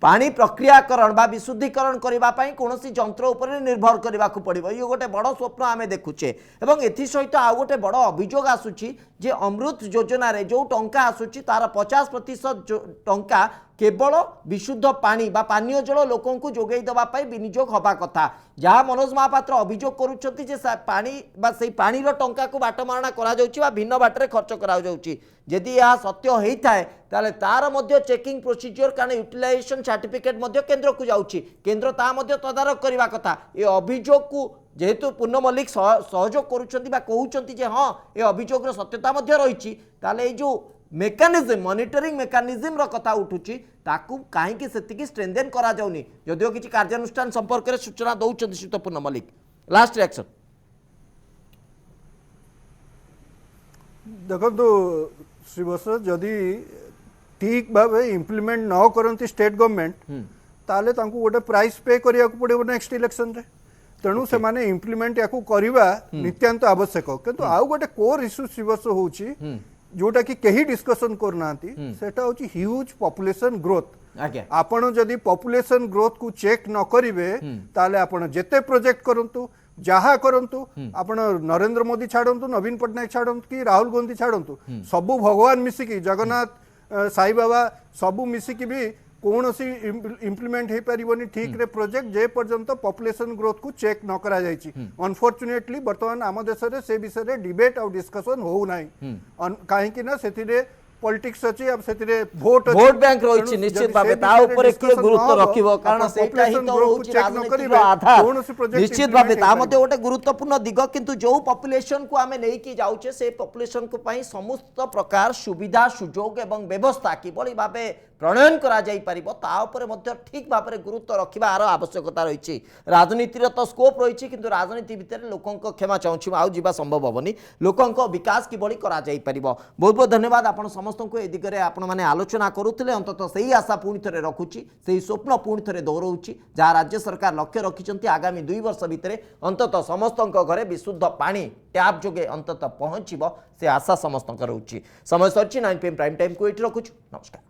पानी प्रक्रियाकरण बा विशुद्धीकरण करबा पई कोनोसी यंत्र ऊपर निर्भर करबा को पड़िबो ये गोटे बड़ स्वप्न आमे देखुचे एवं एथि सहित आ गोटे बड़ अभियोग आसुची जे अमृत योजना रे जो टंका आसुची तार 50% टंका केवल विशुद्ध पानी बा पानीय जल लोकों को जोगई दबा पाई विनियोग हबा कथा जहाँ मनोज महापात्र अभियोग करुछंती जे पानी बा सेई पानी रो टंका को बाटमारणा करा जाउची बा भिन्न बाटरे खर्च करा जाउची यदि यह सत्य होता है ताले तार मध्य चेकिंग प्रोसीजर कारण यूटिलाइजेशन सर्टिफिकेट मध्य केंद्र को जाउची केंद्र ता मध्य तदारक करबा कथा ए अभियोग को जेहेतु पूर्ण मल्लिक सहयोग करुछंती बा कहउछंती जे हां ए अभियोग रो सत्यता मध्य रहिची ताले ए जो मेकानिज्म मॉनिटरिंग मेकानिज्म रो कथा उठुची ताकू काहे कि सेतिकी स्ट्रेंथेन करा जाउनी जदियो किछि कार्यानुष्ठान संपर्क रे सूचना दउछंती श्रीत पूर्ण मल्लिक लास्ट रिएक्शन देखो श्री बस जदि ठीक भाव इम्प्लीमेंट न करती स्टेट गवर्नमेंट ताले तांको गोटे प्राइस पे करिया को पड़िबो नेक्स्ट इलेक्शन रे तेणु से माने इम्प्लीमेंट याकू करबा नित्यांत आवश्यक किंतु आउ गोटे कोर इश्यू श्री बस होउची जोटा कि कहीं डिस्कशन करना सेटा होची ह्यूज पॉपुलेशन ग्रोथ आपण जदि पॉपुलेशन ग्रोथ को चेक न करिवे ताले आपण जेते प्रोजेक्ट करंतु जहा करंतु आपण नरेंद्र मोदी छाड़ंतु नवीन पटनायक छाड़ंतु कि राहुल गांधी छाड़ंतु सबु भगवान मिसिकी जगन्नाथ साई बाबा सबु मिसिकी भी कौन सी इम्प्लीमेंट हो पारिबनी ठीक रे प्रोजेक्ट जे पर्यंत पॉपुलेशन ग्रोथ को चेक न करा जायछि अनफॉर्चुनेटली वर्तमान आम देश रे से विषय रे डिबेट और डिस्कशन हो नाही काहे कि ना सेथिरे पॉलिटिक्स अछि अब सेथिरे वोट बैंक रहिछि निश्चित भाबे ता ऊपर के गुरुत्व रखिबो कारण सेटा ही तो होछि राजनीति रो आधार निश्चित भाबे ता मध्ये गोटे गुरुत्वपूर्ण दिग किंतु जो पॉपुलेशन को आमे नै कि जाउछे से पॉपुलेशन को पई समस्त प्रकार सुविधा सुजोग एवं व्यवस्था किबळी भाबे प्रणयन करा जाई परिबो ता ऊपर मध्ये ठीक भाबरे गुरुत्व रखिबार आवश्यकता रहिछि राजनीति रो तो स्कोप रहिछि किंतु राजनीति भितर लोकंक क्षमा चाहूछि आउ जीवा संभव होबनी लोकंक विकास किबळी करा जाई परिबो बहुत बहुत धन्यवाद आपण समस्त को ए दिगरे आपण माने आलोचना करूथिले अंतत सही आशा पुणी थरे रखुछि सही स्वप्न पुणी थरे दोहराउछि जहाँ राज्य सरकार लक्ष्य रखिछंती आगामी 2 वर्ष भितरे अंतत समस्तंक घरे विशुद्ध पानी टैप जोगे अंतत पहुँचबो से आशा समस्तंक रहउछि समय सरछि 9 PM प्राइम टाइम को एठी रखुछु नमस्कार।